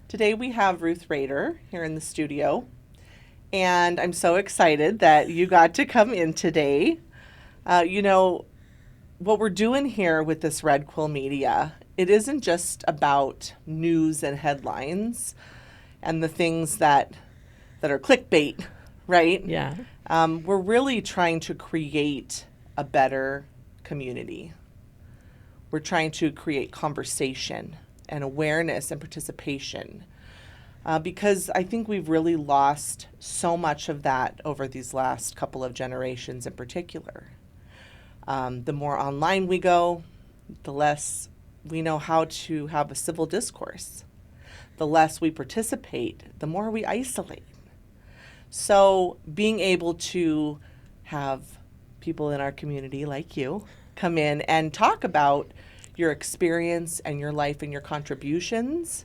Today we have Ruth Rater here in the studio, and I'm so excited that you got to come in today. What we're doing here with this Red Quill Media, it isn't just about news and headlines and the things that are clickbait, right? Yeah. We're really trying to create a better community. We're trying to create conversation and awareness and participation because I think we've really lost so much of that over these last couple of generations in particular. The more online we go, the less we know how to have a civil discourse. The less we participate, the more we isolate. So being able to have people in our community like you come in and talk about your experience and your life and your contributions,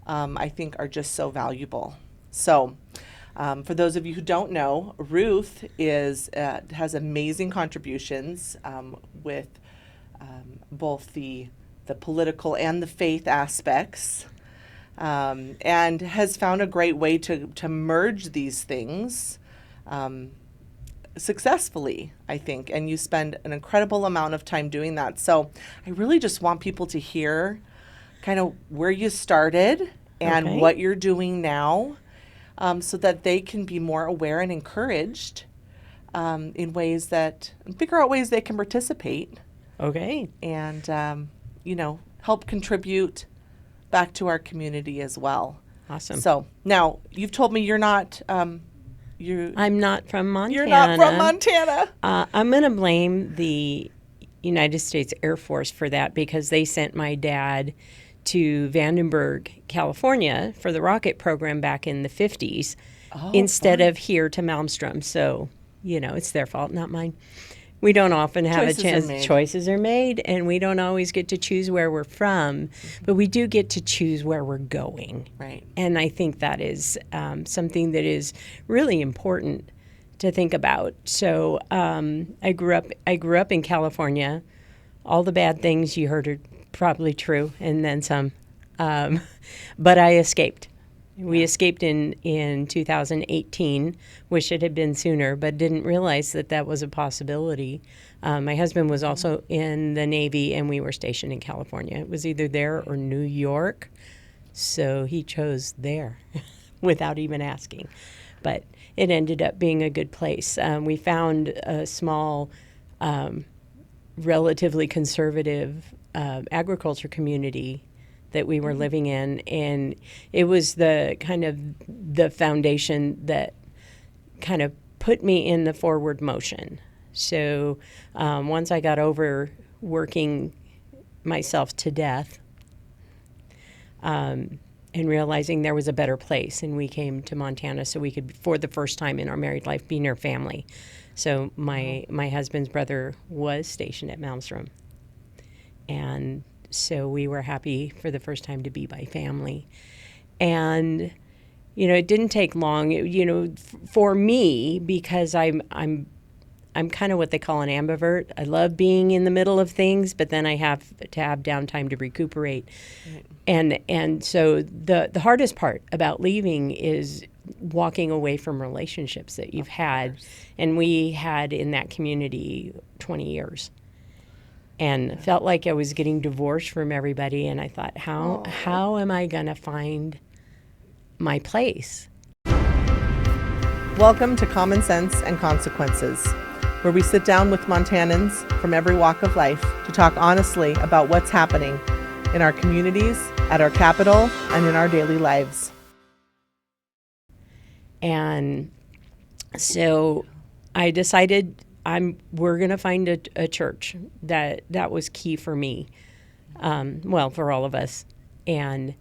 I think are just so valuable. So for those of you who don't know, Ruth has amazing contributions with both the political and the faith aspects, and has found a great way to merge these things successfully, I think, and you spend an incredible amount of time doing that. So I really just want people to hear kind of where you started and Okay. what you're doing now, so that they can be more aware and encouraged in ways that, and figure out ways they can participate Okay. and, help contribute back to our community as well. Awesome. So now you've told me you're not, I'm not from Montana. you're not from Montana. I'm going to blame the United States Air Force for that because they sent my dad to Vandenberg, California for the rocket program back in the 50s instead of here to Malmstrom. So, it's their fault, not mine. We don't often have Choices a chance. are made. Choices are made, and we don't always get to choose where we're from, but we do get to choose where we're going. Right. And I think that is something that is really important to think about. So I grew up in California. All the bad things you heard are probably true, and then some. But I escaped. We escaped in 2018. Wish it had been sooner, but didn't realize that was a possibility. My husband was also in the Navy, and we were stationed in California. It was either there or New York, so he chose there without even asking. But it ended up being a good place. We found a small, relatively conservative agriculture community that we were living in, and it was the foundation that kind of put me in the forward motion. So once I got over working myself to death and realizing there was a better place, and we came to Montana so we could, for the first time in our married life, be near family. So my husband's brother was stationed at Malmstrom, and so we were happy for the first time to be by family. And, it didn't take long, for me, because I'm kind of what they call an ambivert. I love being in the middle of things, but then I have to have downtime to recuperate. Right. And so the hardest part about leaving is walking away from relationships that you've had. And we had in that community 20 years. And felt like I was getting divorced from everybody, and I thought, how am I going to find my place? Welcome to Common Sense and Consequences, where we sit down with Montanans from every walk of life to talk honestly about what's happening in our communities, at our capital, and in our daily lives. And so I decided we're going to find a church. That was key for me, for all of us. And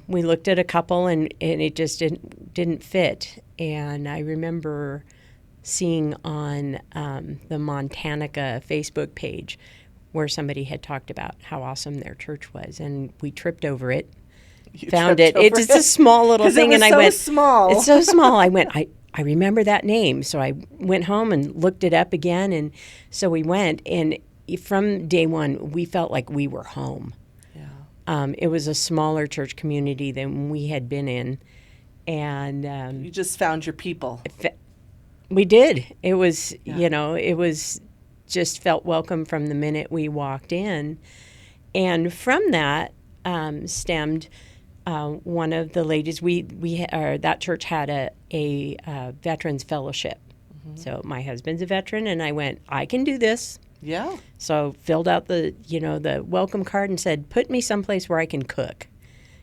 we looked at a couple, and it just didn't fit. And I remember seeing on the Montanica Facebook page where somebody had talked about how awesome their church was, and we tripped over it. Found it. It's just a small little thing, and I went, small. It's so small. I went, I remember that name. So I went home and looked it up again. And so we went. And from day one, we felt like we were home. It was a smaller church community than we had been in. And You just found your people. we did. It was, Yeah. it was just felt welcome from the minute we walked in. And from that stemmed one of the ladies. That church had a veterans fellowship. So my husband's a veteran, and I went, I can do this. Yeah. So filled out the welcome card and said, put me someplace where I can cook.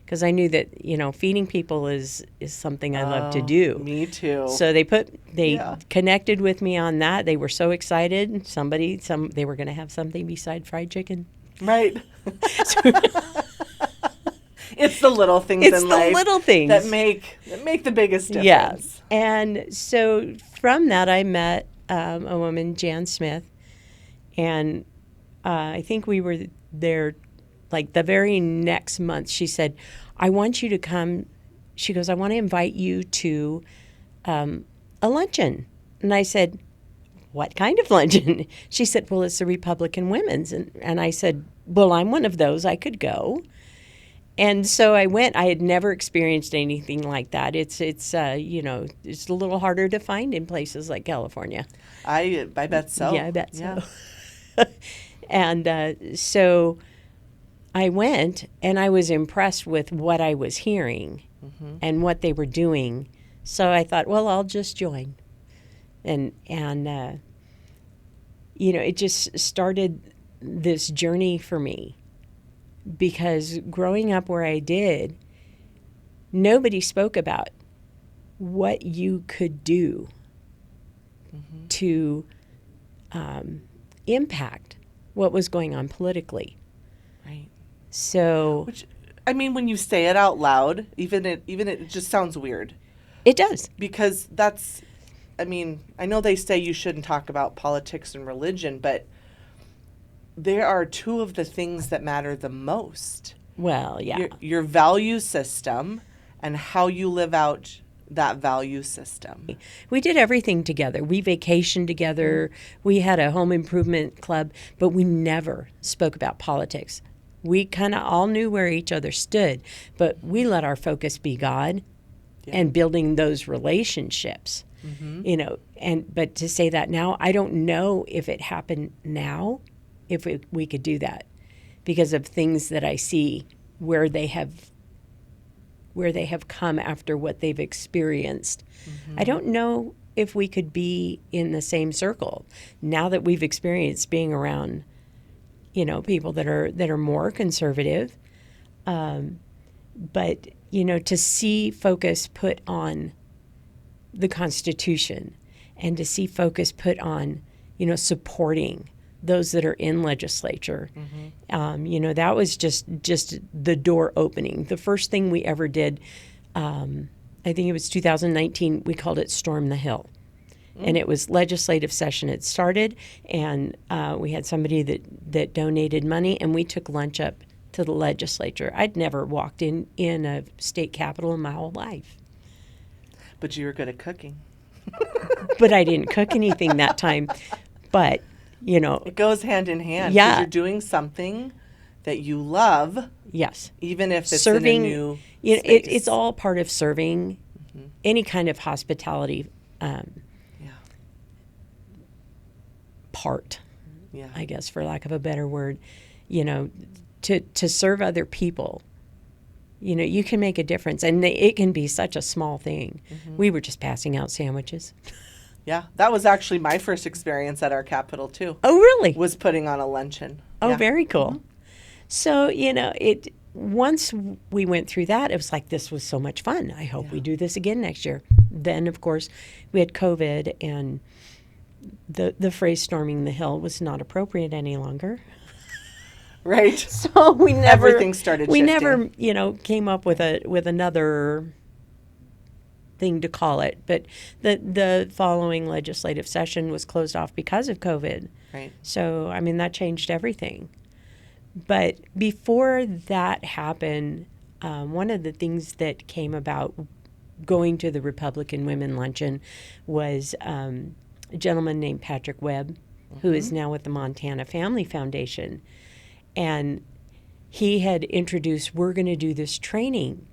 Because I knew that, feeding people is something I love to do. Me too. So they Yeah. connected with me on that. They were so excited. They were going to have something beside fried chicken. Right. It's the little things It's in the life little things that make the biggest difference. Yeah. And so from that, I met a woman, Jan Smith, and I think we were there like the very next month. She said, I want you to come. She goes, I want to invite you to a luncheon. And I said, what kind of luncheon? She said, well, it's the Republican Women's. And I said, well, I'm one of those. I could go. And so I went. I had never experienced anything like that. It's it's a little harder to find in places like California. I bet so. Yeah, I bet so. And so I went, and I was impressed with what I was hearing and what they were doing. So I thought, well, I'll just join. And it just started this journey for me. Because growing up where I did, nobody spoke about what you could do to impact what was going on politically. Right. So, Which, I mean, when you say it out loud, even it just sounds weird. it does. Because I know they say you shouldn't talk about politics and religion, but there are two of the things that matter the most. Well, yeah. Your value system and how you live out that value system. We did everything together. We vacationed together. We had a home improvement club, but we never spoke about politics. We kind of all knew where each other stood, but we let our focus be God and building those relationships. But to say that now, I don't know if it happened now, if we could do that, because of things that I see where they have come after what they've experienced. I don't know if we could be in the same circle now that we've experienced being around, people that are more conservative. But to see focus put on the Constitution and to see focus put on, supporting those that are in legislature. That was just the door opening. The first thing we ever did, I think it was 2019, we called it Storm the Hill. And it was legislative session had started, and we had somebody that donated money, and we took lunch up to the legislature. I'd never walked in a state capitol in my whole life. But you were good at cooking. But I didn't cook anything that time. But it goes hand in hand. Yeah. 'Cause you're doing something that you love. Yes. Even if it's Serving, in a new space. it's all part of serving any kind of hospitality part, I guess, for lack of a better word, to serve other people. You can make a difference, and it can be such a small thing. We were just passing out sandwiches. Yeah, that was actually my first experience at our Capitol, too. Oh, really? Was putting on a luncheon. Oh, Yeah. very cool. So, once we went through that, it was like, this was so much fun. I hope we do this again next year. Then, of course, we had COVID, and the phrase storming the hill was not appropriate any longer. Right. So we never Everything started We shifting. never, came up with another thing to call it. But the following legislative session was closed off because of COVID. Right. So, that changed everything. But before that happened, one of the things that came about going to the Republican Women Luncheon was a gentleman named Patrick Webb, who is now with the Montana Family Foundation. And he had introduced, we're going to do this training.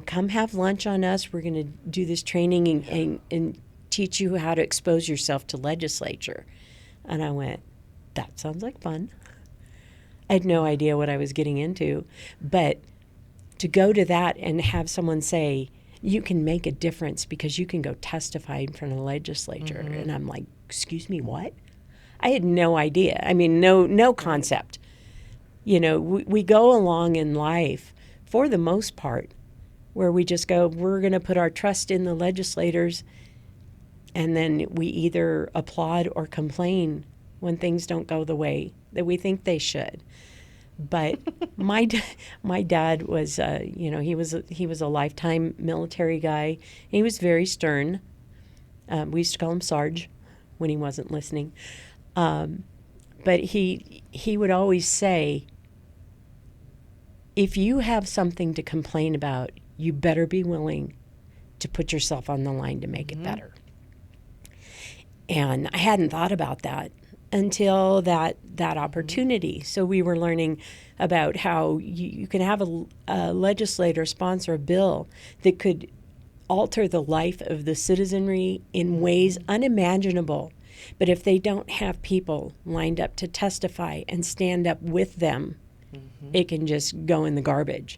Come have lunch on us. We're going to do this training and teach you how to expose yourself to legislature. And I went, that sounds like fun. I had no idea what I was getting into. But to go to that and have someone say, you can make a difference because you can go testify in front of the legislature. Mm-hmm. And I'm like, excuse me, what? I had no idea. I mean, no concept. We go along in life, for the most part, where we just go, we're going to put our trust in the legislators, and then we either applaud or complain when things don't go the way that we think they should. But my dad was, he was a lifetime military guy. He was very stern. We used to call him Sarge when he wasn't listening. But he would always say, if you have something to complain about, you better be willing to put yourself on the line to make it better. And I hadn't thought about that until that opportunity. So we were learning about how you can have a legislator sponsor a bill that could alter the life of the citizenry in ways unimaginable. But if they don't have people lined up to testify and stand up with them, it can just go in the garbage.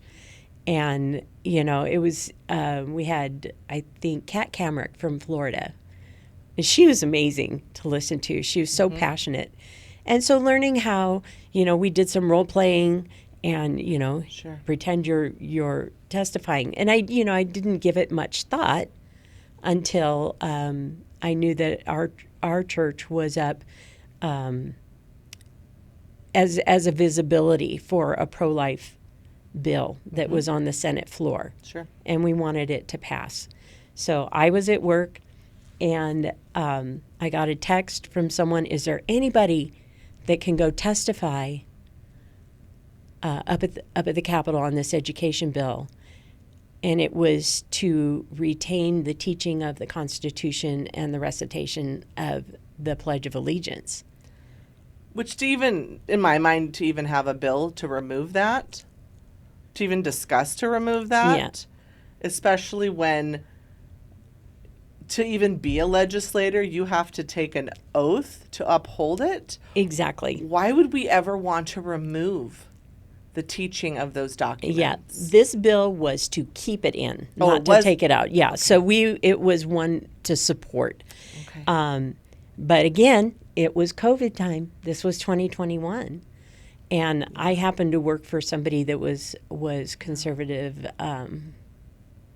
And, it was, we had, I think, Kat Kamerick from Florida. And she was amazing to listen to. She was so passionate. And so learning how, we did some role playing and, Sure. pretend you're testifying. And I didn't give it much thought until I knew that our church was up as a visibility for a pro-life bill that was on the Senate floor. Sure. And we wanted it to pass. So I was at work, and I got a text from someone, is there anybody that can go testify up at the Capitol on this education bill? And it was to retain the teaching of the Constitution and the recitation of the Pledge of Allegiance. Which in my mind, to even have a bill to remove that, to even discuss to remove that, especially when to even be a legislator, you have to take an oath to uphold it. Exactly. Why would we ever want to remove the teaching of those documents? Yeah, this bill was to keep it in, not to take it out. Yeah, okay. So it was one to support. Okay. But again, it was COVID time. This was 2021. And I happened to work for somebody that was conservative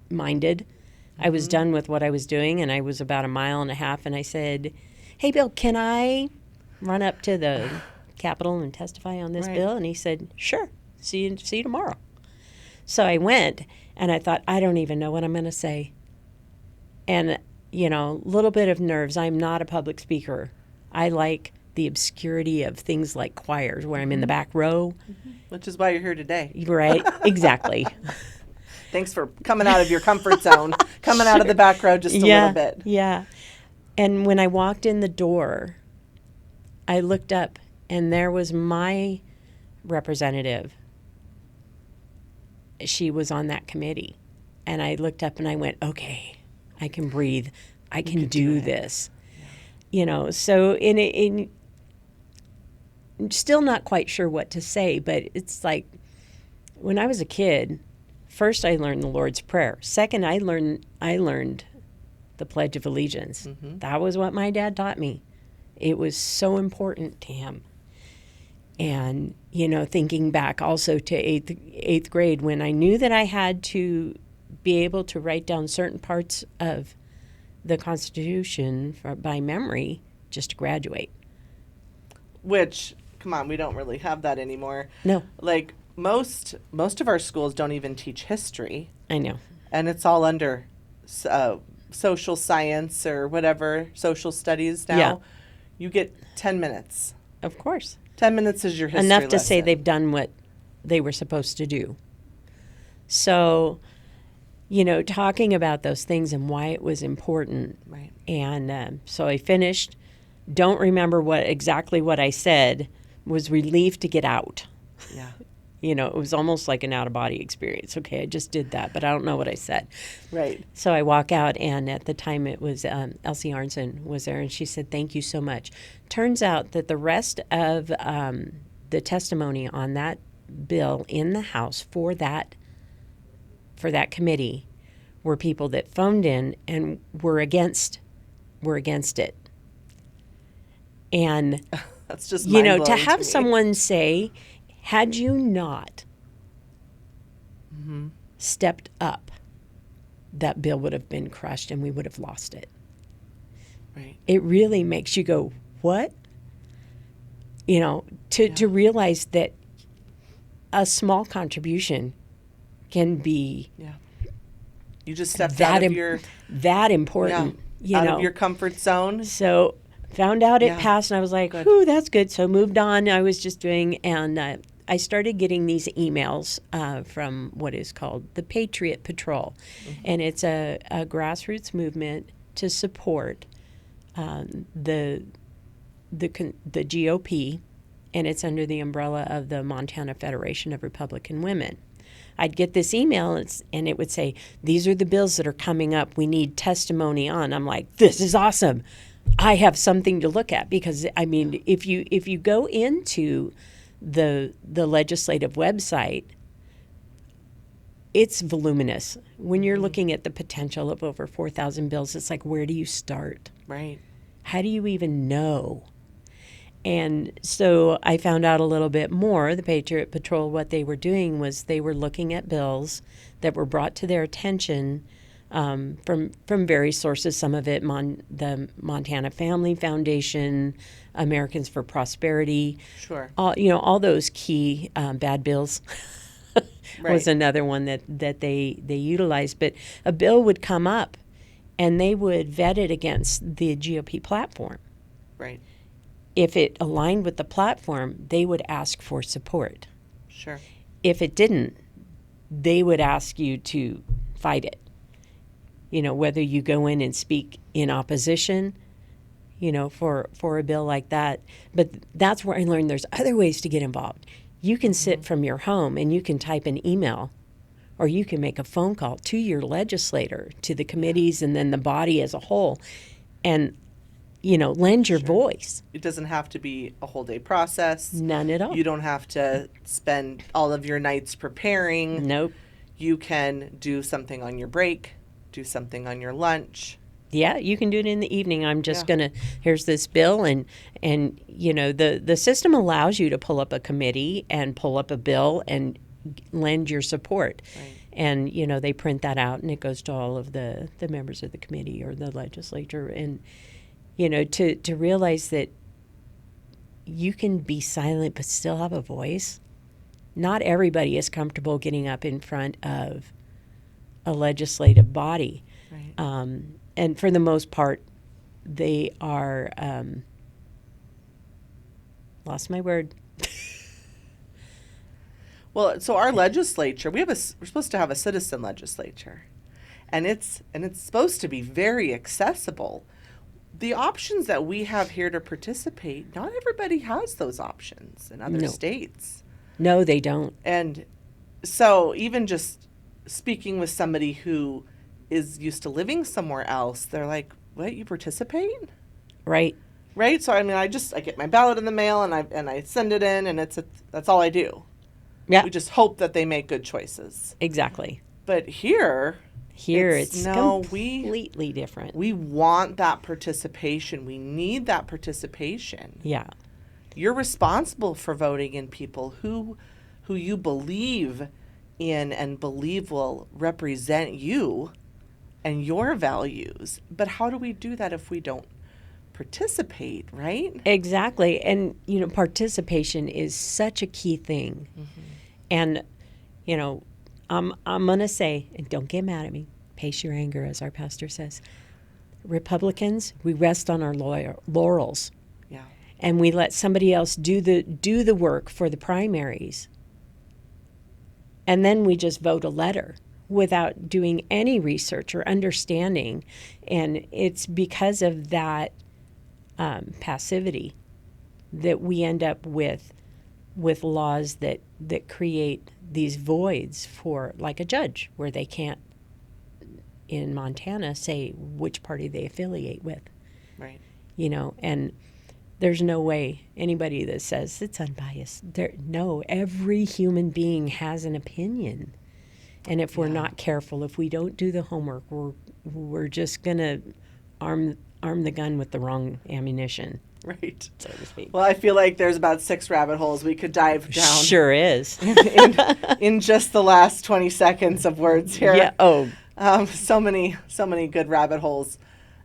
minded. I was done with what I was doing, and I was about a mile and a half, and I said, hey, Bill, can I run up to the Capitol and testify on this bill? And he said, sure, see you tomorrow. So I went, and I thought, I don't even know what I'm going to say. And, a little bit of nerves. I'm not a public speaker. I like the obscurity of things like choirs where I'm in the back row. Which is why you're here today. Right, exactly. Thanks for coming out of your comfort zone, coming out of the back row just a little bit. Yeah. And when I walked in the door, I looked up, and there was my representative. She was on that committee. And I looked up and I went, okay, I can breathe. I can do this. Yeah. So I'm still not quite sure what to say, but it's like when I was a kid, first I learned the Lord's Prayer. Second, I learned the Pledge of Allegiance. That was what my dad taught me. It was so important to him. And, thinking back also to eighth grade, when I knew that I had to be able to write down certain parts of the Constitution by memory just to graduate. Which, come on, we don't really have that anymore. No. Like, most of our schools don't even teach history. I know. And it's all under social science or whatever, social studies now. Yeah. You get 10 minutes. Of course. 10 minutes is your history Enough to lesson. say they've done what they were supposed to do. So, talking about those things and why it was important. Right. And so I finished. Don't remember exactly what I said. Was relieved to get out. Yeah. It was almost like an out-of-body experience. Okay, I just did that, but I don't know what I said. Right. So I walk out, and at the time it was Elsie Arnson was there, and she said, "Thank you so much." Turns out that the rest of the testimony on that bill in the House for that committee were people that phoned in and were against it. And That's just to have someone say, had you not stepped up, that bill would have been crushed and we would have lost it. Right. It really makes you go, what? To realize that a small contribution can be you just stepped out of your that important. Out of your comfort zone. So found out it passed, and I was like, "Ooh, that's good." So moved on. I was just doing, and I started getting these emails from what is called the Patriot Patrol, and it's a grassroots movement to support the GOP, and it's under the umbrella of the Montana Federation of Republican Women. I'd get this email, and it would say, "These are the bills that are coming up. We need testimony on." I'm like, "This is awesome. I have something to look at," because I mean, if you go into the legislative website, it's voluminous. When you're looking at the potential of over 4,000 bills, it's like, where do you start? Right. How do you even know? And so I found out a little bit more. The Patriot Patrol, what they were doing was they were looking at bills that were brought to their attention from various sources. Some of it, the Montana Family Foundation, Americans for Prosperity. Sure. All those key bad bills was another one that they utilized. But a bill would come up, and they would vet it against the GOP platform. Right. If it aligned with the platform, they would ask for support. Sure. If it didn't, they would ask you to fight it. Whether you go in and speak in opposition, for a bill like that. But that's where I learned there's other ways to get involved. You can sit from your home and you can type an email, or you can make a phone call to your legislator, to the committees, and then the body as a whole, and lend your voice. It doesn't have to be a whole day process. None at all. You don't have to spend all of your nights preparing. Nope. You can do something on your break, do something on your lunch. Yeah, you can do it in the evening. I'm just here's this bill, and the system allows you to pull up a committee and pull up a bill and lend your support. Right. And, they print that out, and it goes to all of the members of the committee or the legislature. And to realize that you can be silent but still have a voice. Not everybody is comfortable getting up in front of a legislative body. Right. And for the most part, they are, lost my word. Well, so our legislature, we're supposed to have a citizen legislature, and it's supposed to be very accessible. The options that we have here to participate, not everybody has those options in other states. No, they don't. And so even just speaking with somebody who is used to living somewhere else, they're like, "What, you participate?" Right. Right? So I mean, I get my ballot in the mail and I send it in, and that's all I do. Yeah. We just hope that they make good choices. Exactly. But here it's completely different. We want that participation. We need that participation. Yeah. You're responsible for voting in people who you believe in and believe will represent you and your values. But how do we do that if we don't participate, right? Exactly. And, participation is such a key thing. Mm-hmm. And, I'm going to say, and don't get mad at me, pace your anger, as our pastor says. Republicans, we rest on our laurels. Yeah. And we let somebody else do the work for the primaries. And then we just vote a letter without doing any research or understanding. And it's because of that passivity that we end up with with laws that create these voids for, like a judge, where they can't, in Montana, say which party they affiliate with. Right. And there's no way anybody that says it's unbiased. No, every human being has an opinion. And if we're not careful, if we don't do the homework, we're just going to arm the gun with the wrong ammunition. Right. So to speak. Well, I feel like there's about 6 rabbit holes we could dive down. Sure is. in just the last 20 seconds of words here. Yeah. Oh. So many good rabbit holes.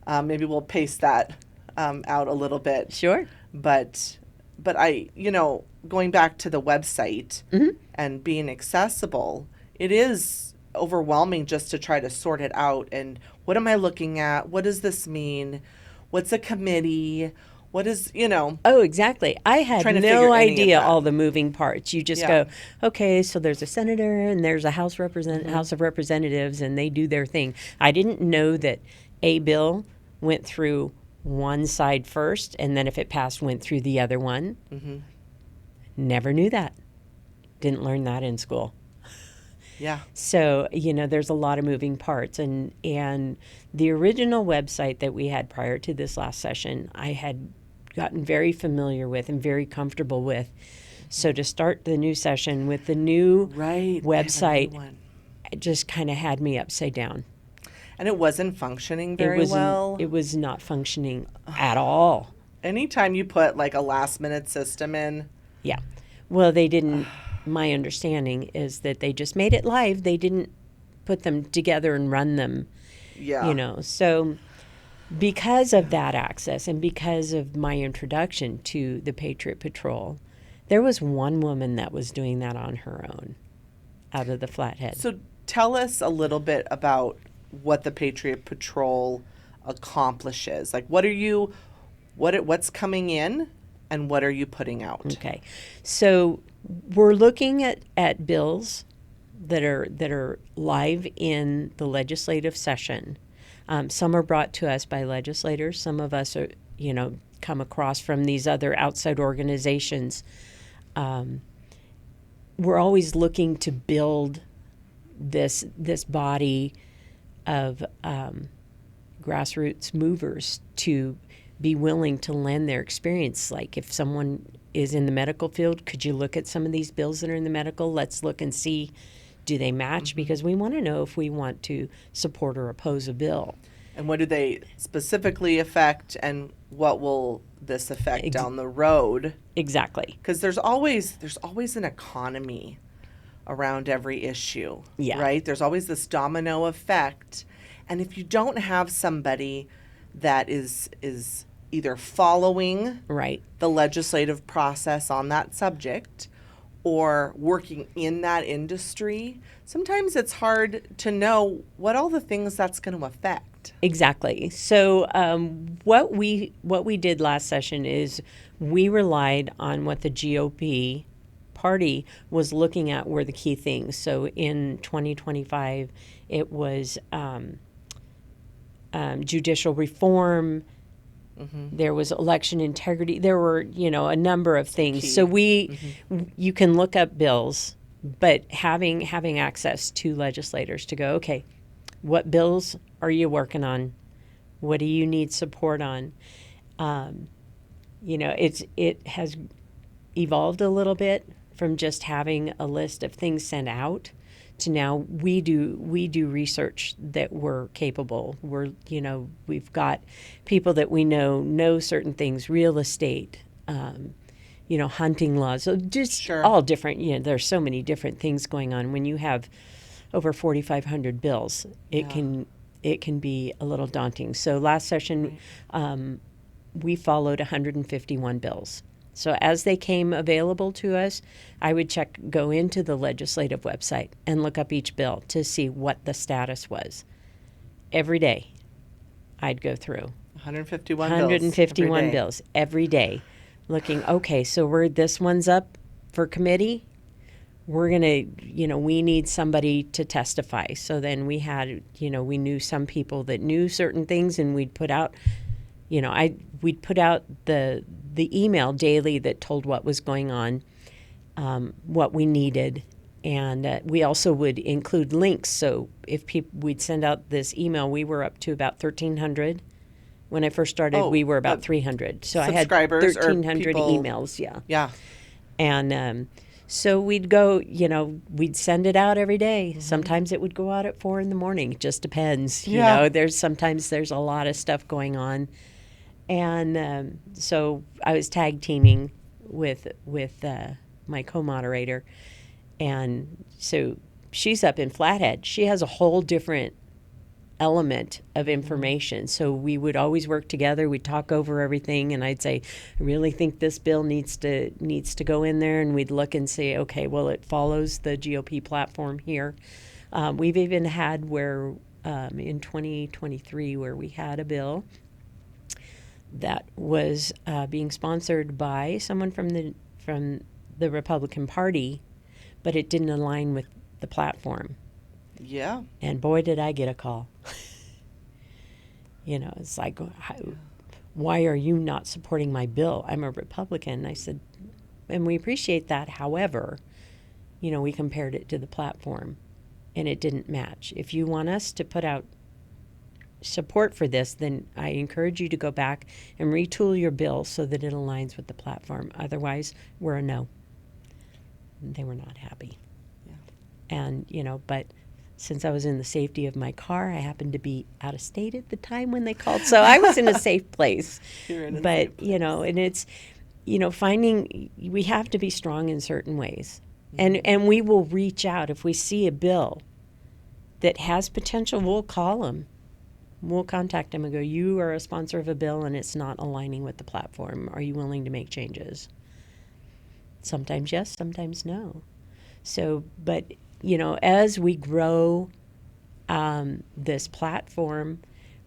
Maybe we'll pace that out a little bit. Sure. But I, going back to the website Mm-hmm. and being accessible, it is overwhelming just to try to sort it out. And what am I looking at? What does this mean? What's a committee? What is, Oh, exactly. I had Trying to figure no any of idea that. all the moving parts. You just Yeah. go, okay, so there's a senator and there's a House of Representatives, and they do their thing. I didn't know that a bill went through one side first, and then if it passed, went through the other one. Mm-hmm. Never knew that. Didn't learn that in school. Yeah. So, there's a lot of moving parts. And the original website that we had prior to this last session, I had gotten very familiar with and very comfortable with. So to start the new session with the new Right. website, They have a new one. it just kind of had me upside down. And it wasn't functioning very well. It was not functioning at all. Anytime you put like a last minute system in, Yeah. Well, they didn't. My understanding is that they just made it live. They didn't put them together and run them. yeah. So because of that access and because of my introduction to the Patriot Patrol, there was one woman that was doing that on her own out of the Flathead. So tell us a little bit about what the Patriot Patrol accomplishes. Like what's coming in and what are you putting out? Okay. So we're looking at bills that are live in the legislative session. Some are brought to us by legislators. Some of us are, come across from these other outside organizations. We're always looking to build this body of grassroots movers to be willing to lend their experience. Like if someone is in the medical field, could you look at some of these bills that are in the medical? Let's look and see, do they match? Because we want to know if we want to support or oppose a bill. And what do they specifically affect and what will this affect down the road? Exactly. Because there's always an economy around every issue, Yeah. right? There's always this domino effect. And if you don't have somebody that is either following Right. the legislative process on that subject or working in that industry, sometimes it's hard to know what all the things that's going to affect. Exactly. So what we did last session is we relied on what the GOP party was looking at were the key things. So in 2025, it was judicial reform. There was election integrity. There were, a number of things. Key. So you can look up bills, but having access to legislators to go, okay, what bills are you working on? What do you need support on? It has evolved a little bit from just having a list of things sent out to now we do research that we're capable. We've got people that we know certain things, real estate, hunting laws, so just Sure. all different. There's so many different things going on. When you have over 4,500 bills, it can be a little daunting. So last session, we followed 151 bills. So as they came available to us, I would go into the legislative website and look up each bill to see what the status was. Every day, I'd go through 151 bills every day, looking, okay, so this one's up for committee. We're going to, we need somebody to testify. So then we had, we knew some people that knew certain things, and we'd put out, we'd put out the email daily that told what was going on. what we needed. And we also would include links. So if we'd send out this email, we were up to about 1,300. When I first started, we were about 300. So I had subscribers or 1,300 people- emails. Yeah. Yeah. And so we'd go, we'd send it out every day. Sometimes it would go out at 4 a.m. It just depends. Yeah. Sometimes there's a lot of stuff going on. And so I was tag teaming with my co-moderator. And so she's up in Flathead. She has a whole different element of information. So we would always work together. We'd talk over everything, and I'd say, I really think this bill needs to go in there. And we'd look and say, okay, well, it follows the GOP platform here. We've even had where in 2023 where we had a bill that was being sponsored by someone from the Republican Party, but it didn't align with the platform. Yeah. And boy, did I get a call. It's like, why are you not supporting my bill? I'm a Republican. I said, and we appreciate that. However, we compared it to the platform, and it didn't match. If you want us to put out support for this, then I encourage you to go back and retool your bill so that it aligns with the platform. Otherwise, we're a no. They were not happy. Yeah. And, but since I was in the safety of my car, I happened to be out of state at the time when they called. So I was in a safe place. You're in a but, safe place. And it's, finding, we have to be strong in certain ways. And we will reach out. If we see a bill that has potential, we'll call them. We'll contact them and go, you are a sponsor of a bill and it's not aligning with the platform. Are you willing to make changes? Sometimes yes, sometimes no. So, but, as we grow this platform,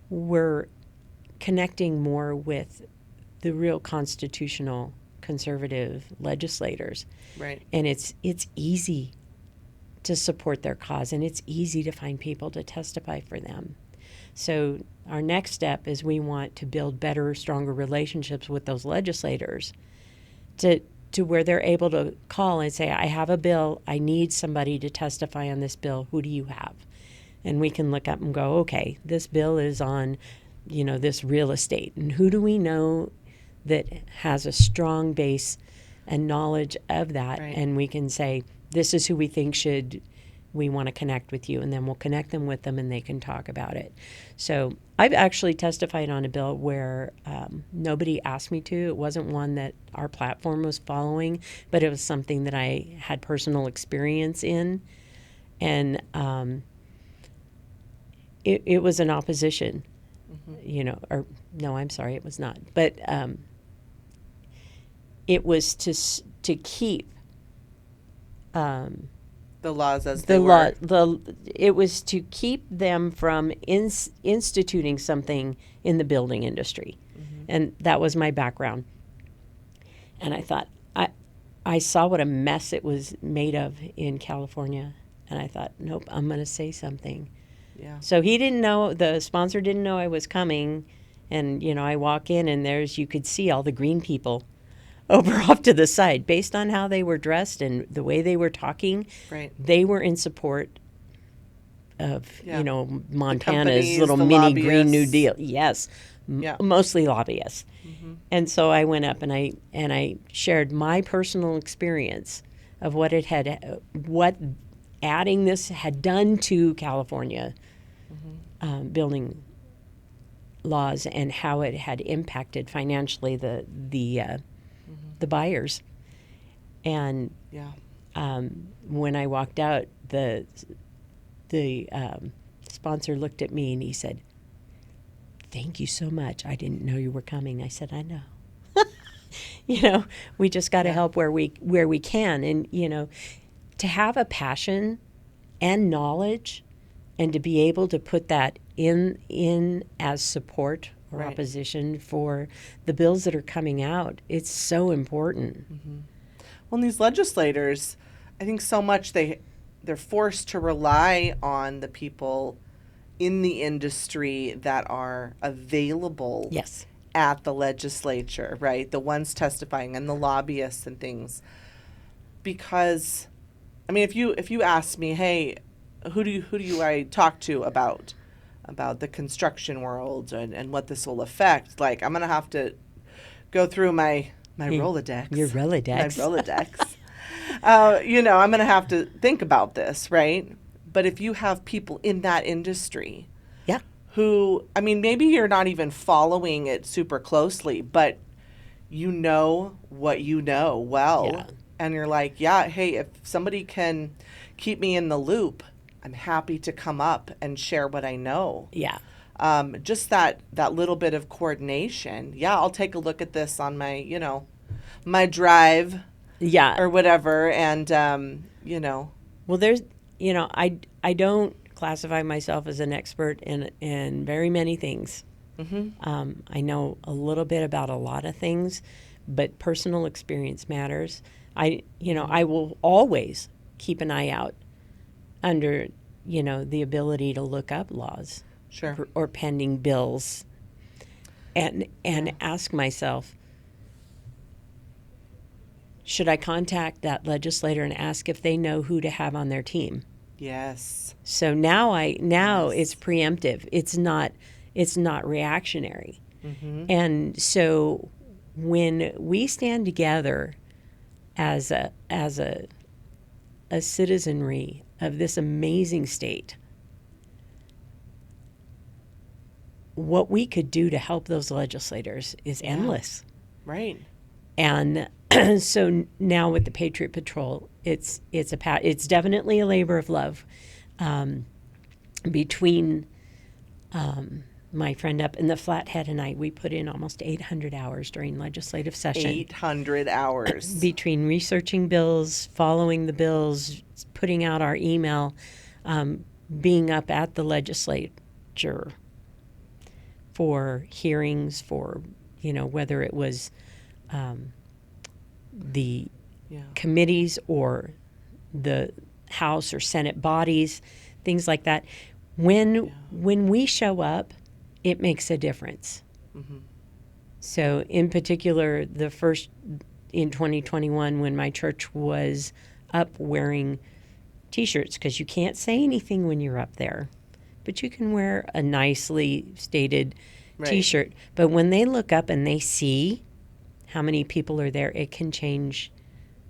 we're connecting more with the real constitutional conservative legislators. Right. And it's easy to support their cause, and it's easy to find people to testify for them. So our next step is we want to build better, stronger relationships with those legislators to where they're able to call and say, I have a bill, I need somebody to testify on this bill, who do you have? And we can look up and go, okay, this bill is on, this real estate. And who do we know that has a strong base and knowledge of that? Right. And we can say, this is who we think we want to connect with you, and then we'll connect them with them and they can talk about it. So I've actually testified on a bill where nobody asked me to. It wasn't one that our platform was following, but it was something that I had personal experience in. And it was an opposition, or no, I'm sorry, it was not. But it was to keep the laws as they were. It was to keep them from instituting something in the building industry. And that was my background. And I thought, I saw what a mess it was made of in California. And I thought, nope, I'm going to say something. Yeah. So he didn't know, the sponsor didn't know I was coming. And, I walk in and you could see all the green people over off to the side. Based on how they were dressed and the way they were talking, Right. they were in support of, Montana's little the mini Green New lobbyists. Deal. Yes, Yeah. mostly lobbyists. And so I went up and I shared my personal experience of what adding this had done to California building laws and how it had impacted financially the buyers. And when I walked out, the sponsor looked at me and he said, "Thank you so much. I didn't know you were coming." I said, "I know." We just got to help where we can, and to have a passion and knowledge, and to be able to put that in as support or Right. opposition for the bills that are coming out. It's so important. Well, and these legislators, I think so much they're forced to rely on the people in the industry that are available Yes. at the legislature, right? The ones testifying and the lobbyists and things. because, I mean, if you ask me, hey, who do I talk to about the construction world and what this will affect? Like, I'm gonna have to go through my Rolodex. Your Rolodex. My Rolodex. I'm gonna have to think about this, right? But if you have people in that industry, Yeah. who, I mean, maybe you're not even following it super closely, but you know what you know well. Yeah. And you're like, yeah, hey, if somebody can keep me in the loop, I'm happy to come up and share what I know. Yeah. Just that little bit of coordination. Yeah, I'll take a look at this on my, my drive Yeah. or whatever. And, Well, there's, I don't classify myself as an expert in very many things. I know a little bit about a lot of things, but personal experience matters. I will always keep an eye out under, the ability to look up laws. Sure. Or pending bills, and ask myself, should I contact that legislator and ask if they know who to have on their team? Yes. So now it's preemptive. It's not reactionary. And so when we stand together as a citizenry of this amazing state, what we could do to help those legislators is endless. Right. And so now with the Patriot Patrol, it's definitely a labor of love between my friend up in the Flathead and I. We put in almost 800 hours during legislative session. 800 hours. Between researching bills, following the bills, putting out our email, being up at the legislature for hearings, for, whether it was the committees or the House or Senate bodies, things like that. When we show up, it makes a difference. So in particular, the first in 2021, when my church was up wearing T-shirts, because you can't say anything when you're up there, but you can wear a nicely stated T-shirt. But when they look up and they see how many people are there, it can change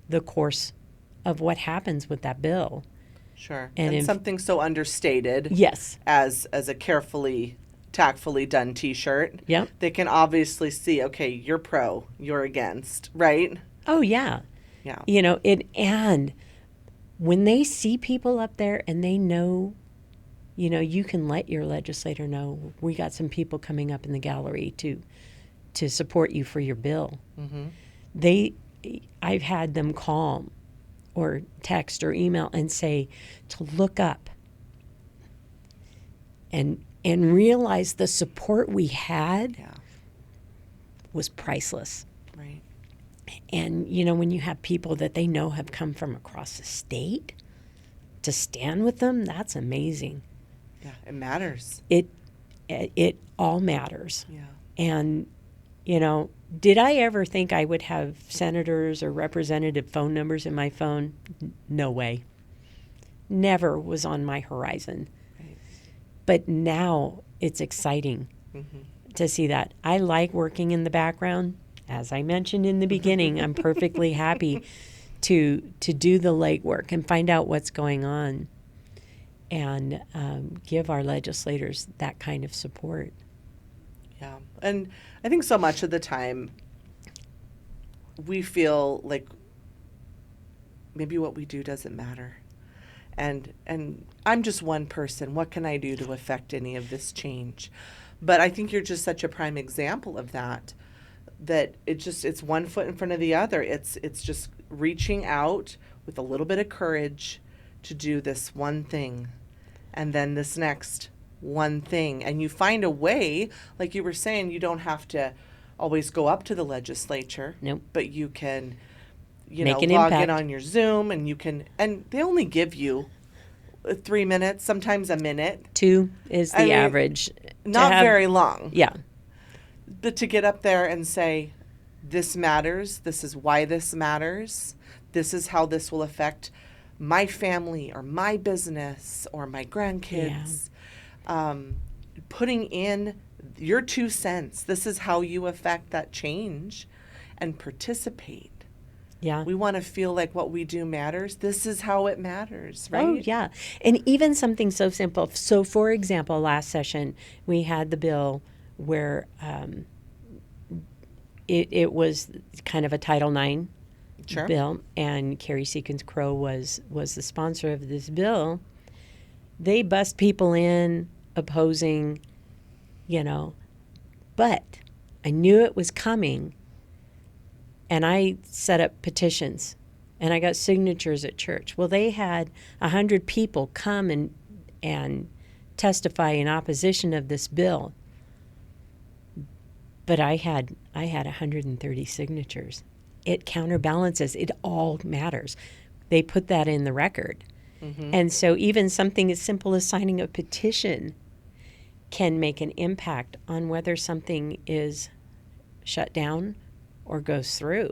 the course of what happens with that bill. Sure. And something so understated. Yes. As a carefully, tactfully done T-shirt. Yep. They can obviously see, okay, you're pro, you're against, right? Oh, yeah. Yeah. And when they see people up there and they know, you can let your legislator know, we got some people coming up in the gallery to support you for your bill. I've had them call or text or email and say to look up and realize the support we had was priceless. Right. And, when you have people that they know have come from across the state to stand with them, that's amazing. Yeah, it matters. It all matters. Yeah. And, did I ever think I would have senators or representative phone numbers in my phone? No way. Never was on my horizon. Right. But now it's exciting to see that. I like working in the background. As I mentioned in the beginning, I'm perfectly happy to do the legwork and find out what's going on and give our legislators that kind of support. Yeah. And I think so much of the time we feel like maybe what we do doesn't matter. And I'm just one person. What can I do to affect any of this change? But I think you're just such a prime example of that it's one foot in front of the other. It's just reaching out with a little bit of courage to do this one thing and then this next one thing. And you find a way, like you were saying, you don't have to always go up to the legislature. Nope. But you can, Make an log impact. in on your Zoom and and they only give you 3 minutes, sometimes a minute. 2 is the average. Not very long. Yeah. But to get up there and say, this matters, this is why this matters, this is how this will affect my family or my business or my grandkids. Putting in your 2 cents. This is how you affect that change and participate. Yeah. We want to feel like what we do matters. This is how it matters, right? Oh, yeah. And even something so simple. So, for example, last session, we had the bill where it was kind of a Title IX Sure. bill, and Carrie Seekins Crow was the sponsor of this bill. They bust people in opposing, but I knew it was coming, and I set up petitions, and I got signatures at church. Well, they had 100 people come and testify in opposition of this bill, but I had 130 signatures. It counterbalances. It all matters. They put that in the record. And so even something as simple as signing a petition can make an impact on whether something is shut down or goes through.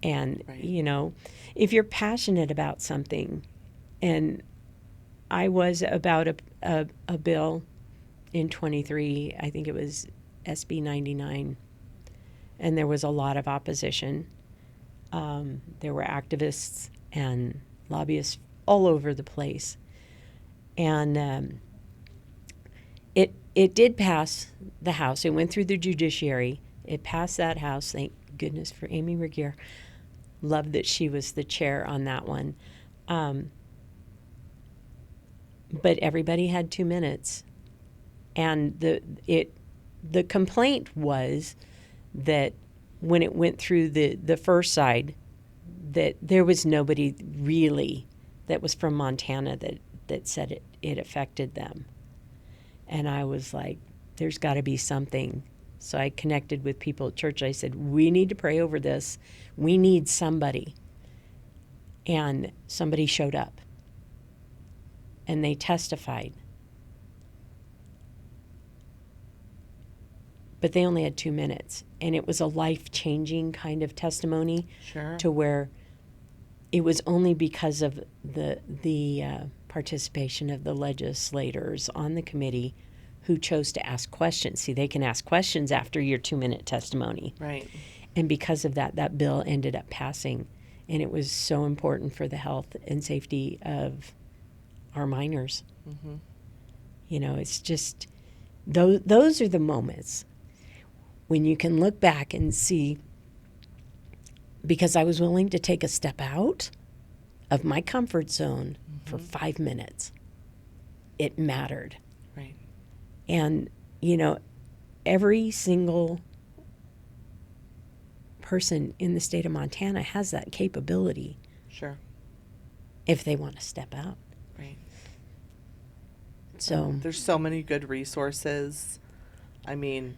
And, Right. If you're passionate about something, and I was about a bill in 23, I think it was SB 99, and there was a lot of opposition. There were activists and lobbyists all over the place. And it did pass the House. It went through the judiciary. It passed that House. Thank goodness for Amy Regier. Loved that she was the chair on that one. But everybody had 2 minutes. And the complaint was that when it went through the first side, that there was nobody really that was from Montana that said it affected them. And I was like, there's got to be something. So I connected with people at church. I said, we need to pray over this. We need somebody. And somebody showed up. And they testified. But they only had 2 minutes. And it was a life-changing kind of testimony. Sure. To where it was only because of the participation of the legislators on the committee who chose to ask questions. See, they can ask questions after your 2-minute testimony. Right. And because of that bill ended up passing. And it was so important for the health and safety of our minors. It's just, those are the moments when you can look back and see, because I was willing to take a step out of my comfort zone for 5 minutes. It mattered. Right. And, every single person in the state of Montana has that capability. Sure. If they want to step out. Right. So There's so many good resources. I mean,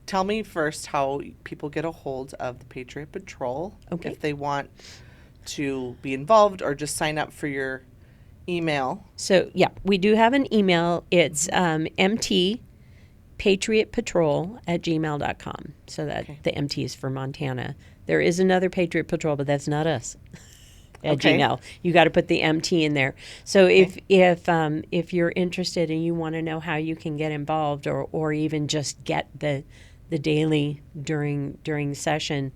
tell me first how people get a hold of the Patriot Patrol. Okay. If they want to be involved or just sign up for your email. So, yeah, we do have an email. It's MTpatriotpatrol@gmail.com. So that the MT is for Montana. There is another Patriot Patrol, but that's not us. At Gmail, you got to put the MT in there. So if you're interested and you want to know how you can get involved, or even just get the daily during session,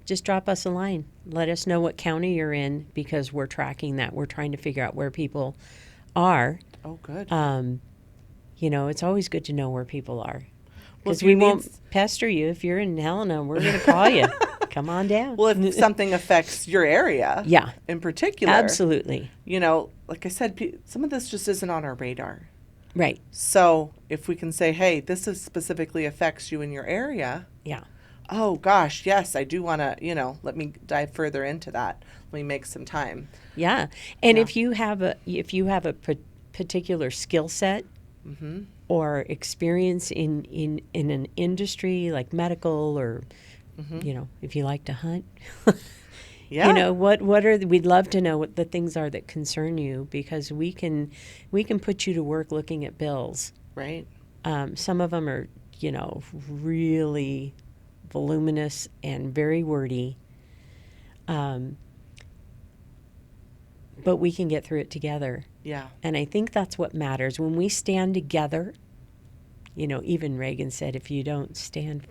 just drop us a line. Let us know what county you're in, because we're tracking that. We're trying to figure out where people are. Oh, good. It's always good to know where people are, Well, because if we you won't need- pester you. If you're in Helena, we're going to call you. Come on down. Well, if something affects your area, Yeah. in particular, Absolutely. Like I said, some of this just isn't on our radar. Right. So if we can say, hey, specifically affects you in your area. Yeah. Oh gosh, yes, I do want to, let me dive further into that. Let me make some time. Yeah. And Yeah. if you have a particular skill set or experience in an industry like medical, or if you like to hunt, Yeah. we'd love to know what the things are that concern you, because we can put you to work looking at bills. Right. Some of them are, really voluminous and very wordy. But we can get through it together. Yeah. And I think that's what matters. When we stand together, even Reagan said, if you don't stand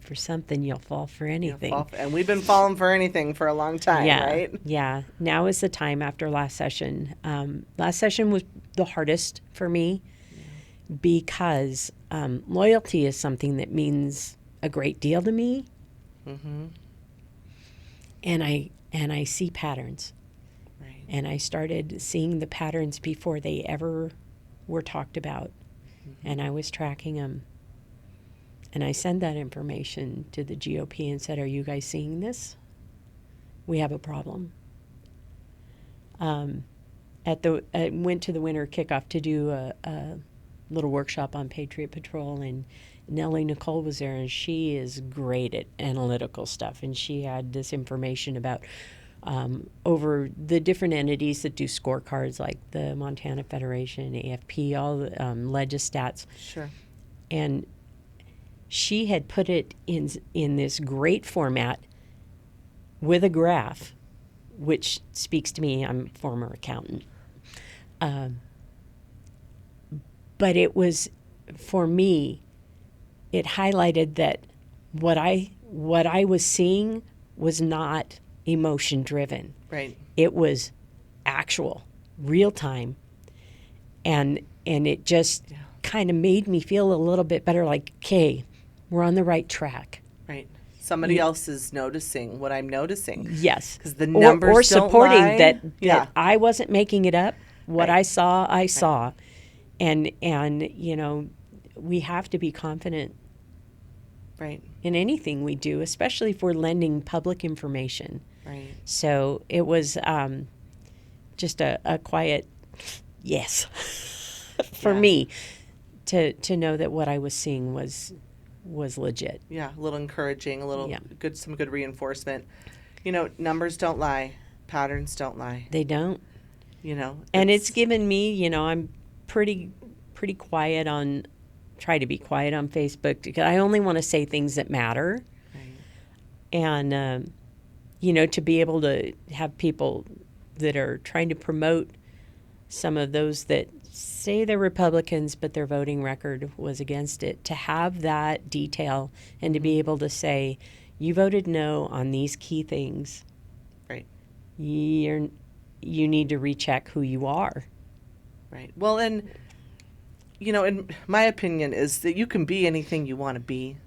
for something, you'll fall for anything. And we've been falling for anything for a long time, right? Yeah. Now is the time after last session. Last session was the hardest for me because loyalty is something that means a great deal to me. Mm-hmm. And I see patterns. Right. And I started seeing the patterns before they ever were talked about. Mm-hmm. And I was tracking them. And I sent that information to the GOP and said, are you guys seeing this? We have a problem. I went to the winter kickoff to do a little workshop on Patriot Patrol, and Nellie Nicole was there, and she is great at analytical stuff. And she had this information about over the different entities that do scorecards, like the Montana Federation, AFP, all the Legistats. Sure. And she had put it in this great format with a graph, which speaks to me. I'm a former accountant. But it was, for me, it highlighted that what I was seeing was not emotion driven. Right. It was actual, real time. And it just kind of made me feel a little bit better, like, okay, we're on the right track. Right. Somebody else is noticing what I'm noticing. Yes. Because the numbers or don't supporting lie. that I wasn't making it up. What Right. I saw. And we have to be confident Right. in anything we do, especially if we're lending public information. Right. So it was just a quiet yes for me to know that what I was seeing was legit. Yeah, a little encouraging, a little some good reinforcement. Numbers don't lie, patterns don't lie. They don't. And it's given me, I'm pretty quiet try to be quiet on Facebook because I only want to say things that matter. Right. And to be able to have people that are trying to promote some of those that say they're Republicans, but their voting record was against it, to have that detail and to be able to say, you voted no on these key things. Right. You need to recheck who you are. Right. Well, and, in my opinion is that you can be anything you want to be.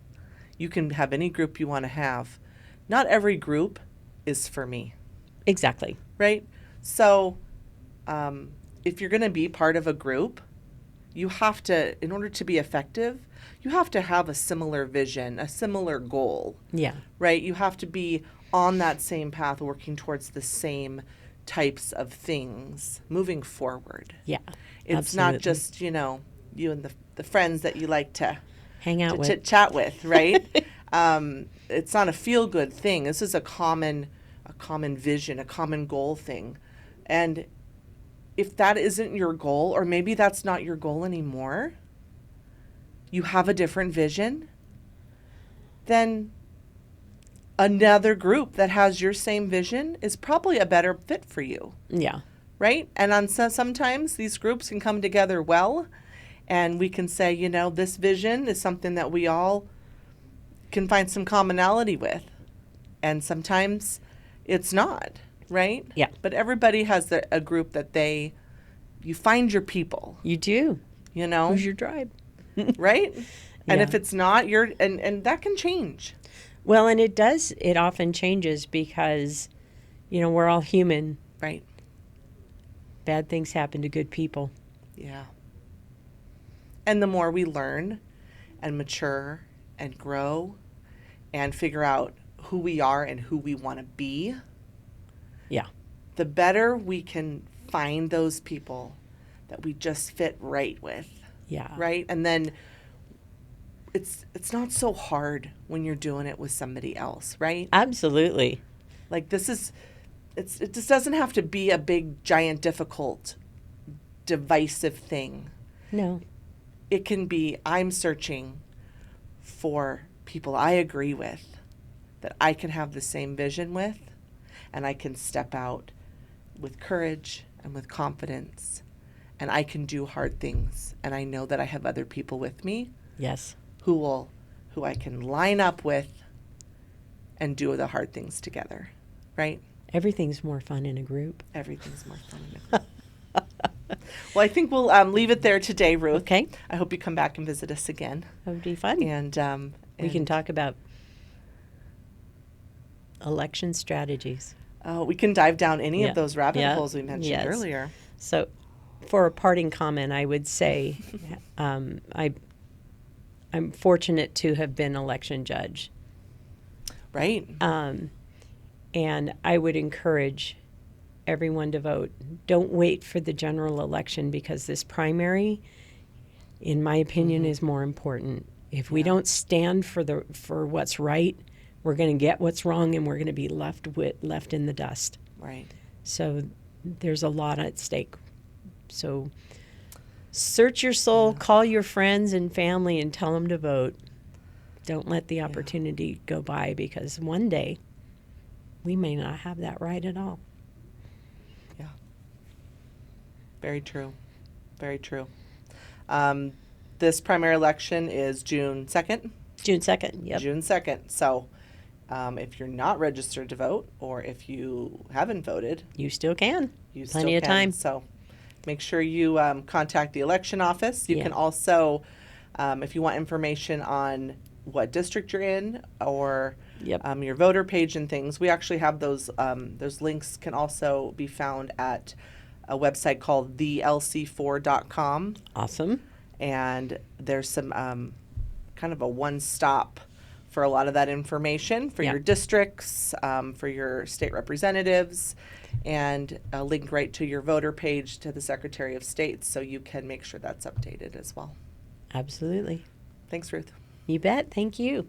You can have any group you want to have. Not every group is for me. Exactly. Right? So, if you're going to be part of a group, you have to, in order to be effective, you have to have a similar vision, a similar goal. Yeah. Right? You have to be on that same path, working towards the same types of things moving forward. Yeah. It's absolutely. not just, you and the friends that you like to hang out with, chat with, right? It's not a feel-good thing. This is a common vision, a common goal thing. And if that isn't your goal, or maybe that's not your goal anymore, you have a different vision, then another group that has your same vision is probably a better fit for you. Yeah. Right? And sometimes these groups can come together well, and we can say, this vision is something that we all can find some commonality with. And sometimes it's not, right? Yeah. But everybody has a group that you find your people. You do. Who's your tribe? Right? And Yeah. if it's not, and that can change. Well, and it does. It often changes because, we're all human. Right. Bad things happen to good people. Yeah. And the more we learn and mature and grow and figure out who we are and who we want to be, yeah, the better we can find those people that we just fit right with. Yeah. Right? And then it's not so hard when you're doing it with somebody else, right? Absolutely. Like it just doesn't have to be a big, giant, difficult, divisive thing. No. It can be, I'm searching for people I agree with, that I can have the same vision with, and I can step out with courage and with confidence, and I can do hard things, and I know that I have other people with me Yes. who I can line up with and do the hard things together, right? Everything's more fun in a group. Everything's more fun in a group. Well, I think we'll leave it there today, Ruth. Okay. I hope you come back and visit us again. That would be fun. And we can talk about election strategies. we can dive down any Yeah. of those rabbit Yeah. holes we mentioned Yes. earlier. So, for a parting comment, I would say I'm fortunate to have been election judge. Right. And I would encourage everyone to vote. Don't wait for the general election, because this primary, in my opinion, is more important. If we don't stand for what's right, we're going to get what's wrong, and we're going to be left in the dust. Right. So there's a lot at stake. So search your soul, call your friends and family, and tell them to vote. Don't let the opportunity go by, because one day we may not have that right at all. Yeah. Very true. Very true. This primary election is June 2nd. June 2nd, yep. June 2nd. So if you're not registered to vote, or if you haven't voted, You still can. you Plenty still of can. time. So make sure you contact the election office. You Yeah. can also, if you want information on what district you're in, or Yep. your voter page and things, we actually have those. Those links can also be found at a website called thelc4.com. Awesome. And there's some kind of a one-stop for a lot of that information for Yeah. your districts, for your state representatives, and a link right to your voter page to the Secretary of State, so you can make sure that's updated as well. Absolutely. Thanks, Ruth. You bet. Thank you.